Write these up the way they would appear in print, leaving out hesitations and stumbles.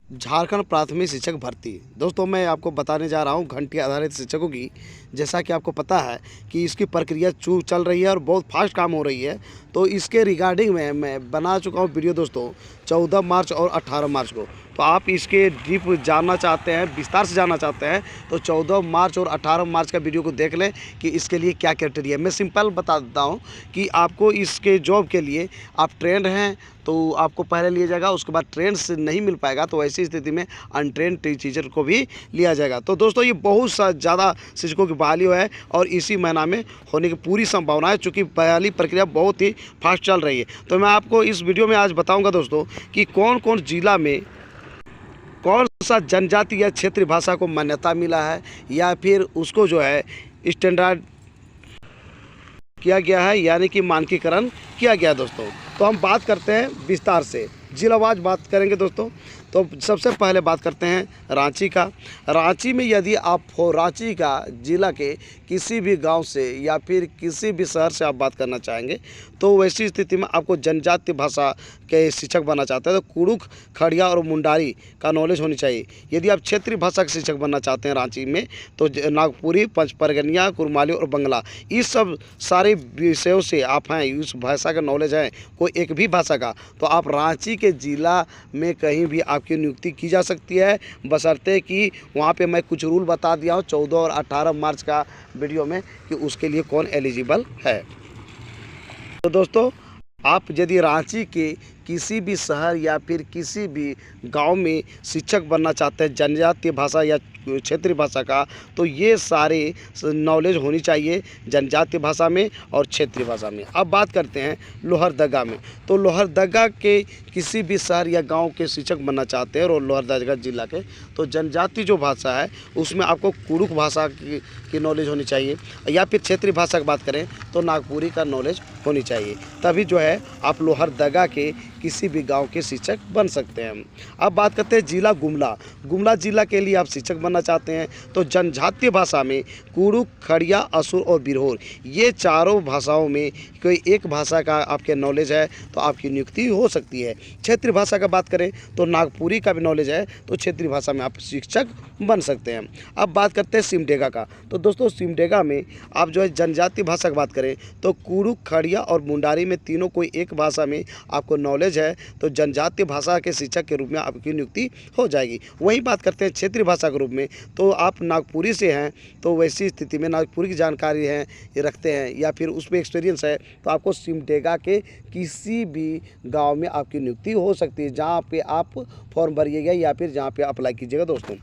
झारखंड प्राथमिक शिक्षक भर्ती। दोस्तों, मैं आपको बताने जा रहा हूँ घंटी आधारित शिक्षकों की। जैसा कि आपको पता है कि इसकी प्रक्रिया चल रही है और बहुत फास्ट काम हो रही है। तो इसके रिगार्डिंग में मैं बना चुका हूँ वीडियो दोस्तों, 14 मार्च और 18 मार्च को। तो आप इसके डीप जानना चाहते हैं, विस्तार से जानना चाहते हैं, तो 14 मार्च और 18 मार्च का वीडियो को देख लें कि इसके लिए क्या क्राइटेरिया है। मैं सिंपल बता देता हूँ कि आपको इसके जॉब के लिए आप ट्रेंड हैं तो आपको पहले लिया जाएगा, उसके बाद ट्रेंड से नहीं मिल पाएगा तो ऐसी स्थिति में अनट्रेंड टीचर को भी लिया जाएगा। तो दोस्तों, ये बहुत ज़्यादा शिक्षकों की बहाली है और इसी महीना में होने की पूरी संभावना है, चूँकि बहाली प्रक्रिया बहुत ही फास्ट चल रही है। तो मैं आपको इस वीडियो में आज बताऊँगा दोस्तों कि कौन कौन जिला में कौन सा जनजाति या क्षेत्रीय भाषा को मान्यता मिला है या फिर उसको जो है स्टैंडर्ड किया गया है, यानी कि मानकीकरण किया गया है दोस्तों। तो हम बात करते हैं विस्तार से, जिलावार बात करेंगे दोस्तों। तो सबसे पहले बात करते हैं रांची का। रांची में यदि आप हो रांची का जिला के किसी भी गांव से या फिर किसी भी शहर से आप बात करना चाहेंगे तो वैसी स्थिति में आपको जनजातीय भाषा के शिक्षक बनना चाहते हैं तो कुड़ुख, खड़िया और मुंडारी का नॉलेज होनी चाहिए। यदि आप क्षेत्रीय भाषा के शिक्षक बनना चाहते हैं रांची में तो नागपुरी, पंचपरगनिया, कुरमाली और बंगला, इस सब सारे विषयों से आप हैं, उस भाषा का नॉलेज है कोई एक भी भाषा का, तो आप रांची के जिला में कहीं भी आपकी नियुक्ति की जा सकती है, बशर्ते कि वहाँ पे मैं कुछ रूल बता दिया हूँ 14 और 18 मार्च का वीडियो में कि उसके लिए कौन एलिजिबल है। तो दोस्तों, आप यदि रांची के किसी भी शहर या फिर किसी भी गांव में शिक्षक बनना चाहते हैं जनजातीय भाषा या क्षेत्रीय भाषा का, तो ये सारे नॉलेज होनी चाहिए जनजातीय भाषा में और क्षेत्रीय भाषा में। अब बात करते हैं लोहरदगा में। तो लोहरदगा के किसी भी शहर या गांव के शिक्षक बनना चाहते हैं और लोहरदगा जिला के, तो जनजातीय जो भाषा है उसमें आपको कुड़ुख भाषा की नॉलेज होनी चाहिए, या फिर क्षेत्रीय भाषा की बात करें तो नागपुरी का नॉलेज होनी चाहिए, तभी जो है आप लोहरदगा के किसी भी गांव के शिक्षक बन सकते हैं। अब बात करते हैं जिला गुमला। गुमला जिला के लिए आप शिक्षक बनना चाहते हैं तो जनजातीय भाषा में कुड़ुख, खड़िया, असुर और बिरहोर, ये चारों भाषाओं में कोई एक भाषा का आपके नॉलेज है तो आपकी नियुक्ति हो सकती है। क्षेत्रीय भाषा का बात करें तो नागपुरी का भी नॉलेज है तो क्षेत्रीय भाषा में आप शिक्षक बन सकते हैं। अब बात करते हैं सिमडेगा का। तो दोस्तों, सिमडेगा में आप जो है जनजातीय भाषा की बात करें तो कुड़ुख, खड़िया और मुंडारी में तीनों कोई एक भाषा में आपको नॉलेज है तो जनजातीय भाषा के शिक्षक के रूप में आपकी नियुक्ति हो जाएगी। वहीं बात करते हैं क्षेत्रीय भाषा के रूप में, तो आप नागपुरी से हैं तो वैसी स्थिति में नागपुरी की जानकारी है ये रखते हैं या फिर उसमें एक्सपीरियंस है तो आपको सिमडेगा के किसी भी गांव में आपकी नियुक्ति हो सकती है जहां पे आप फॉर्म भरिएगा या फिर जहां पे अप्लाई कीजिएगा दोस्तों।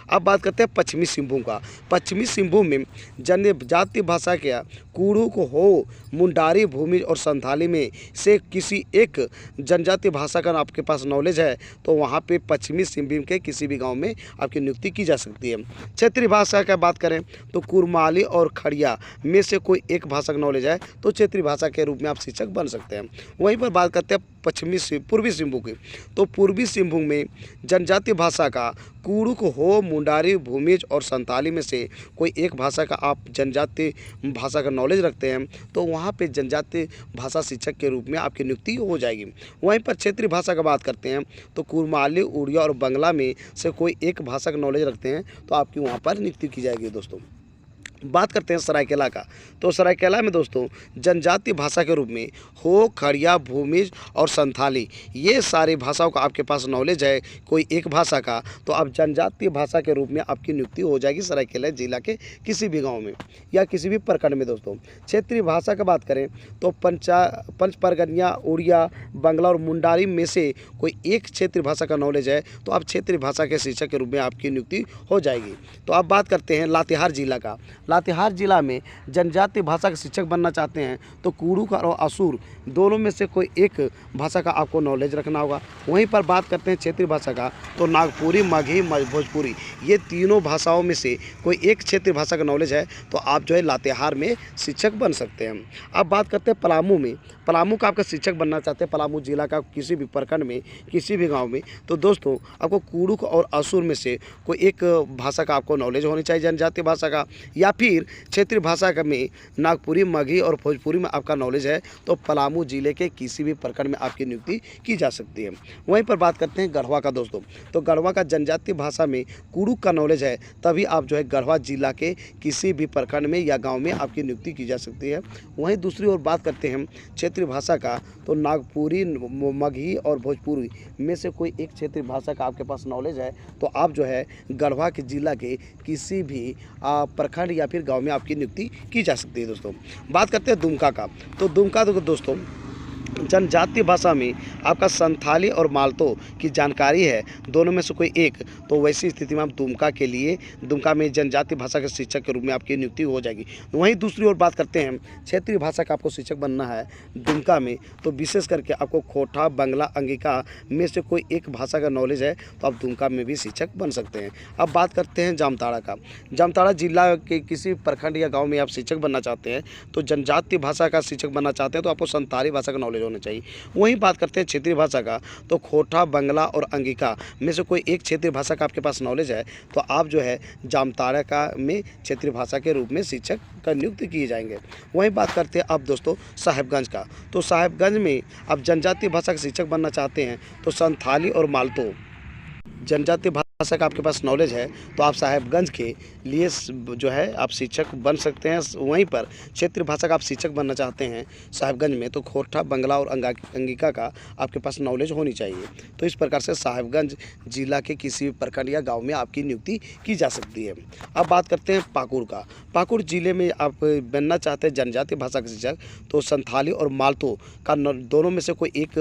अब बात करते हैं पश्चिमी सिंहभूम का। पश्चिमी सिंहभूम में जनजातीय भाषा के कुड़ुख, हो, मुंडारी, भूमिज और संथाली में से किसी एक जनजातीय भाषा का आपके पास नॉलेज है तो वहाँ पे पश्चिमी सिंहभूम के किसी भी गांव में आपकी नियुक्ति की जा सकती है। क्षेत्रीय भाषा का बात करें तो कुरमाली और खड़िया में से कोई एक भाषा का नॉलेज है तो क्षेत्रीय भाषा के रूप में आप शिक्षक बन सकते हैं। वहीं पर बात करते हैं पूर्वी सिंहभूम की। तो पूर्वी सिंहभूम में जनजातीय भाषा का कुड़ुख, हो, मुंडारी, भूमिज और संताली में से कोई एक भाषा का आप जनजातीय भाषा का नॉलेज रखते हैं तो वहाँ पे जनजातीय भाषा शिक्षक के रूप में आपकी नियुक्ति हो जाएगी। वहीं पर क्षेत्रीय भाषा का बात करते हैं तो कुरमाली, उड़िया और बंगला में से कोई एक भाषा का नॉलेज रखते हैं तो आपकी वहाँ पर नियुक्ति की जाएगी दोस्तों। बात करते हैं सरायकेला का। तो सरायकेला में दोस्तों जनजातीय भाषा के रूप में हो, खड़िया, भूमिज और संथाली, ये सारी भाषाओं का आपके पास नॉलेज है कोई एक भाषा का तो आप जनजातीय भाषा के रूप में आपकी नियुक्ति हो जाएगी सरायकेला जिला के किसी भी गांव में या किसी भी प्रखंड में दोस्तों। क्षेत्रीय भाषा का बात करें तो पंचपरगनिया, उड़िया, बंगला और मुंडारी में से कोई एक क्षेत्रीय भाषा का नॉलेज है तो आप क्षेत्रीय भाषा के शिक्षक के रूप में आपकी नियुक्ति हो जाएगी। तो अब बात करते हैं लातेहार जिला का। लातेहार जिला में जनजातीय भाषा के शिक्षक बनना चाहते हैं तो कुड़ुख और असुर दोनों में से कोई एक भाषा का आपको नॉलेज रखना होगा। वहीं पर बात करते हैं क्षेत्रीय भाषा का तो नागपुरी, मगही, भोजपुरी, ये तीनों भाषाओं में से कोई एक क्षेत्रीय भाषा का नॉलेज है तो आप जो है लातेहार में शिक्षक बन सकते हैं। अब बात करते हैं पलामू में। पलामू का आपका शिक्षक बनना चाहते हैं पलामू जिला का किसी भी प्रखंड में किसी भी गाँव में तो दोस्तों आपको कुड़ुख और असुर में से कोई एक भाषा का आपको नॉलेज होनी चाहिए जनजातीय भाषा का, या फिर क्षेत्रीय भाषा में नागपुरी, मगही और भोजपुरी में आपका नॉलेज है तो पलामू जिले के किसी भी प्रखंड में आपकी नियुक्ति की जा सकती है। वहीं पर बात करते हैं गढ़वा का दोस्तों, तो गढ़वा का जनजातीय भाषा में कुड़ुक का नॉलेज है तभी आप जो है गढ़वा जिला के किसी भी प्रखंड में या गाँव में आपकी नियुक्ति की जा सकती है। वहीं दूसरी ओर बात करते हैं क्षेत्रीय भाषा का, तो नागपुरी, मगही और भोजपुरी में से कोई एक क्षेत्रीय भाषा का आपके पास नॉलेज है तो आप जो है गढ़वा के जिला के किसी भी प्रखंड या फिर गांव में आपकी नियुक्ति की जा सकती है। दोस्तों बात करते हैं दुमका का, तो दुमका तो दोस्तों जनजातीय भाषा में आपका संथाली और मालतो की जानकारी है, दोनों में से कोई एक, तो वैसी स्थिति में आप दुमका के लिए, दुमका में जनजातीय भाषा के शिक्षक के रूप में आपकी नियुक्ति हो जाएगी। वहीं दूसरी ओर बात करते हैं क्षेत्रीय भाषा का आपको शिक्षक बनना है दुमका में, तो विशेष करके आपको खोटा, बंगला, अंगिका में से कोई एक भाषा का नॉलेज है तो आप दुमका में भी शिक्षक बन सकते हैं। अब बात करते हैं जामताड़ा का, जामताड़ा जिला के किसी प्रखंड या गाँव में आप शिक्षक बनना चाहते हैं तो जनजातीय भाषा का शिक्षक बनना चाहते हैं तो आपको संथाली भाषा का नॉलेज होना चाहिए। वहीं बात करते हैं क्षेत्रीय भाषा का, तो खोटा, बंगला और अंगिका में से कोई एक क्षेत्रीय भाषा का आपके पास नॉलेज है तो आप जो है जामताड़ा का में क्षेत्रीय भाषा के रूप में शिक्षक का नियुक्त किए जाएंगे। वहीं बात करते हैं अब दोस्तों साहेबगंज का, तो साहेबगंज में आप जनजातीय भाषा के शिक्षक बनना चाहते हैं तो संथाली और मालतो जनजातीय भाषा का आपके पास नॉलेज है तो आप साहेबगंज के लिए जो है आप शिक्षक बन सकते हैं। वहीं पर क्षेत्रीय भाषा का आप शिक्षक बनना चाहते हैं साहेबगंज में तो खोटा, बंगला और अंगिका का आपके पास नॉलेज होनी चाहिए। तो इस प्रकार से साहेबगंज जिला के किसी भी प्रखंड या गांव में आपकी नियुक्ति की जा सकती है। अब बात करते हैं पाकुड़ का, पाकुड़ जिले में आप बनना चाहते हैं जनजातीय भाषा के शिक्षक तो संथाली और मालतो का दोनों में से कोई एक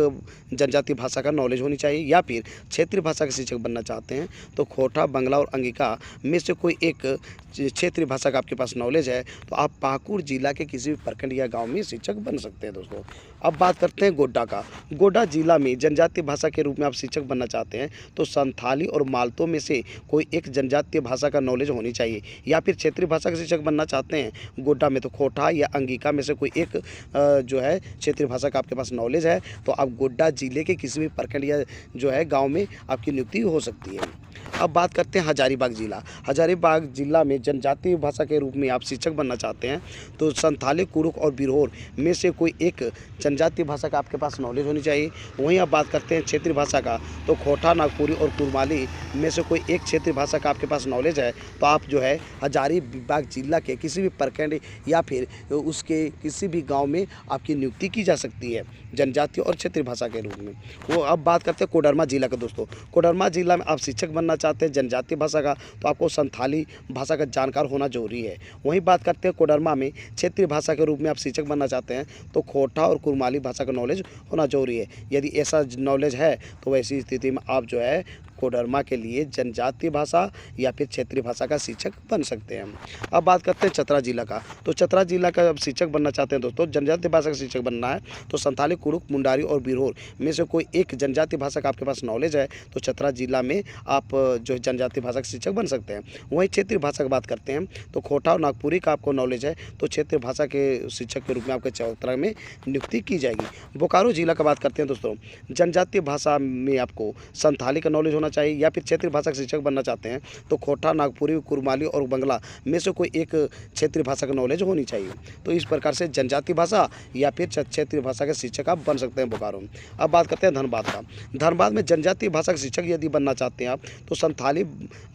जनजातीय भाषा का नॉलेज होनी चाहिए, या फिर क्षेत्रीय भाषा के शिक्षक बनना चाहते हैं तो खोटा, बंगला और अंगिका में से कोई एक क्षेत्रीय भाषा का आपके पास नॉलेज है तो आप पाकुड़ जिला के किसी भी प्रखंड या गांव में शिक्षक बन सकते हैं। दोस्तों अब बात करते हैं गोड्डा का, गोड्डा जिला में जनजातीय भाषा के रूप में आप शिक्षक बनना चाहते हैं तो संथाली और मालतो में से कोई एक जनजातीय भाषा का नॉलेज होनी चाहिए, या फिर क्षेत्रीय भाषा के शिक्षक बनना चाहते हैं गोड्डा में तो खोटा या अंगिका में से कोई एक जो है क्षेत्रीय भाषा का आपके पास नॉलेज है तो आप गोड्डा जिले के किसी भी प्रखंड या जो है गाँव में आपकी नियुक्ति हो सकती है। अब बात करते हैं हजारीबाग जिला, हजारीबाग जिला में जनजातीय भाषा के रूप में आप शिक्षक बनना चाहते हैं तो संथाली, कुड़ुक और बिरहोर में से कोई एक जनजातीय भाषा का आपके पास नॉलेज होनी चाहिए। वहीं आप बात करते हैं क्षेत्रीय भाषा का, तो खोटा, नागपुरी और कुरमाली में से कोई एक क्षेत्रीय भाषा का आपके पास नॉलेज है तो आप जो है हजारीबाग जिला के किसी भी प्रखंड या फिर उसके किसी भी गाँव में आपकी नियुक्ति की जा सकती है जनजातीय और क्षेत्रीय भाषा के रूप में। वो अब बात करते हैं कोडरमा जिला का दोस्तों, कोडरमा जिला में आप शिक्षक बनना चाहते हैं जनजातीय भाषा का तो आपको संथाली भाषा का जानकार होना जरूरी है। वहीं बात करते हैं कोडरमा में क्षेत्रीय भाषा के रूप में आप शिक्षक बनना चाहते हैं तो खोटा और कुरमाली भाषा का नॉलेज होना जरूरी है। यदि ऐसा नॉलेज है तो वैसी स्थिति में आप जो है कोडरमा के लिए जनजातीय भाषा या फिर क्षेत्रीय भाषा का शिक्षक बन सकते हैं। अब बात करते हैं चतरा जिला का, तो चतरा जिला का अब शिक्षक बनना चाहते हैं दोस्तों, जनजातीय भाषा का शिक्षक बनना है तो संथाली, कुड़ुक, मुंडारी और बिरहोर में से कोई एक जनजातीय भाषा का आपके पास नॉलेज है तो चतरा जिला में आप जो है जनजातीय भाषा के शिक्षक बन सकते हैं। वहीं क्षेत्रीय भाषा की बात करते हैं तो खोटा और नागपुरी का आपको नॉलेज है तो क्षेत्रीय भाषा के शिक्षक के रूप में आपके चतरा में नियुक्ति की जाएगी। बोकारो जिला का बात करते हैं दोस्तों, जनजातीय भाषा में आपको संथाली का नॉलेज चाहिए, या फिर क्षेत्रीय भाषा के शिक्षक बनना चाहते हैं तो खोटा, नागपुरी, कुरमाली और बंगला में से कोई एक क्षेत्रीय भाषा का नॉलेज होनी चाहिए। तो इस प्रकार से जनजातीय भाषा या फिर क्षेत्रीय भाषा के शिक्षक आप बन सकते हैं बोकारो में। अब बात करते हैं धनबाद का, धनबाद में जनजातीय भाषा के शिक्षक यदि बनना चाहते हैं आप तो संथाली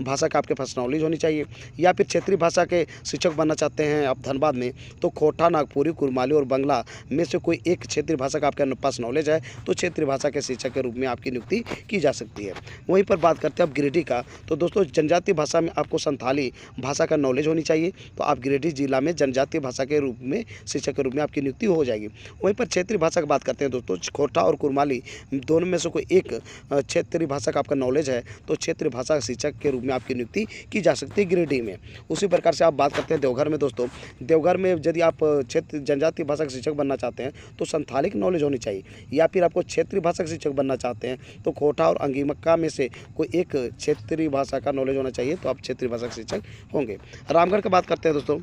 भाषा का आपके पास नॉलेज होनी चाहिए, या फिर क्षेत्रीय भाषा के शिक्षक बनना चाहते हैं आप धनबाद में तो खोटा, नागपुरी, कुरमाली और बंगला में से कोई एक क्षेत्रीय भाषा का आपके पास नॉलेज है तो क्षेत्रीय भाषा के शिक्षक के रूप में आपकी नियुक्ति की जा सकती है। वहीं पर बात करते हैं अब गिरिडीह का, तो दोस्तों जनजातीय भाषा में आपको संथाली भाषा का नॉलेज होनी चाहिए तो आप गिरिडीह जिला में जनजातीय भाषा के रूप में शिक्षक के रूप में आपकी नियुक्ति हो जाएगी। वहीं पर क्षेत्रीय भाषा की बात करते हैं दोस्तों, खोटा और कुरमाली दोनों में से कोई एक क्षेत्रीय भाषा का आपका नॉलेज है तो क्षेत्रीय भाषा शिक्षक के रूप में आपकी नियुक्ति की जा सकती है गिरिडीह में। उसी प्रकार से आप बात करते हैं देवघर में दोस्तों, देवघर में यदि आप क्षेत्र जनजातीय भाषा के शिक्षक बनना चाहते हैं तो संथाली की नॉलेज होनी चाहिए, या फिर आपको क्षेत्रीय भाषा के शिक्षक बनना चाहते हैं तो खोटा और अंगिका में से कोई एक क्षेत्रीय भाषा का नॉलेज होना चाहिए तो आप क्षेत्रीय भाषा के शिक्षक होंगे। रामगढ़ की बात करते हैं दोस्तों,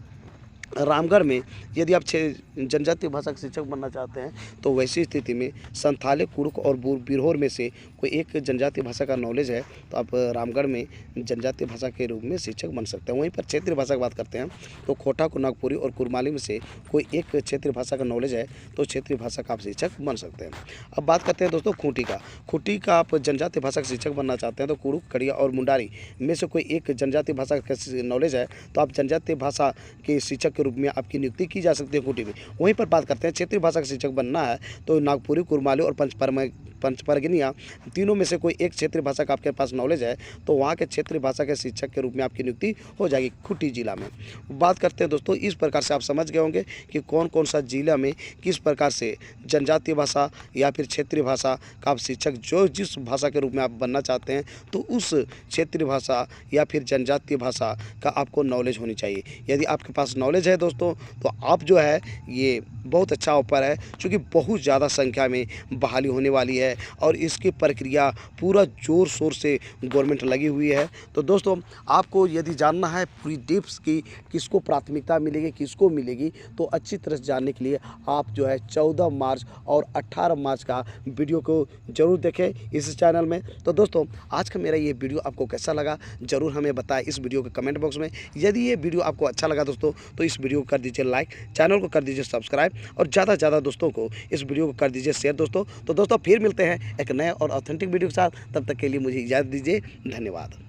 रामगढ़ में यदि आप जनजातीय भाषा के शिक्षक बनना चाहते हैं तो वैसी स्थिति में संथाली, कुड़ुक और बिरहोर में से कोई एक जनजातीय भाषा का नॉलेज है तो आप रामगढ़ में जनजातीय भाषा के रूप में शिक्षक बन सकते हैं। वहीं पर क्षेत्रीय भाषा की बात करते हैं तो खोटा, नागपुरी और कुरमाली में से कोई एक क्षेत्रीय भाषा का नॉलेज है तो क्षेत्रीय भाषा का आप शिक्षक बन सकते हैं। अब बात करते हैं दोस्तों खूंटी का। खूंटी का आप जनजातीय भाषा का शिक्षक बनना चाहते हैं तो कुड़ुक, कड़िया और मुंडारी में से कोई एक जनजातीय भाषा का नॉलेज है तो आप जनजातीय भाषा के शिक्षक के रूप में आपकी नियुक्ति की जा सकती है खूंटी में। वहीं पर बात करते हैं क्षेत्रीय भाषा का शिक्षक बनना है तो नागपुरी, कुरमाली और पंचपरगनिया तीनों में से कोई एक क्षेत्रीय भाषा का आपके पास नॉलेज है तो वहाँ के क्षेत्रीय भाषा के शिक्षक के रूप में आपकी नियुक्ति हो जाएगी खूंटी जिला में। बात करते हैं दोस्तों, इस प्रकार से आप समझ गए होंगे कि कौन कौन सा जिला में किस प्रकार से जनजातीय भाषा या फिर क्षेत्रीय भाषा का आप शिक्षक जो जिस भाषा के रूप में आप बनना चाहते हैं तो उस क्षेत्रीय भाषा या फिर जनजातीय भाषा का आपको नॉलेज होनी चाहिए। यदि आपके पास नॉलेज है दोस्तों तो आप जो है ये बहुत अच्छा ऑफर है, क्योंकि बहुत ज़्यादा संख्या में बहाली होने वाली है और इसकी प्रक्रिया पूरा ज़ोर शोर से गवर्नमेंट लगी हुई है। तो दोस्तों आपको यदि जानना है पूरी डिप्स की किसको प्राथमिकता मिलेगी किसको मिलेगी तो अच्छी तरह से जानने के लिए आप जो है 14 मार्च और 18 मार्च का वीडियो को ज़रूर देखें इस चैनल में। तो दोस्तों आज का मेरा ये वीडियो आपको कैसा लगा ज़रूर हमें बताएं इस वीडियो के कमेंट बॉक्स में। यदि ये वीडियो आपको अच्छा लगा दोस्तों तो इस वीडियो को कर दीजिए लाइक, चैनल को कर दीजिए सब्सक्राइब और ज़्यादा से ज़्यादा दोस्तों को इस वीडियो को कर दीजिए शेयर दोस्तों। तो दोस्तों फिर मिलते हैं एक नए और ऑथेंटिक वीडियो के साथ, तब तक के लिए मुझे इजाज़त दीजिए। धन्यवाद।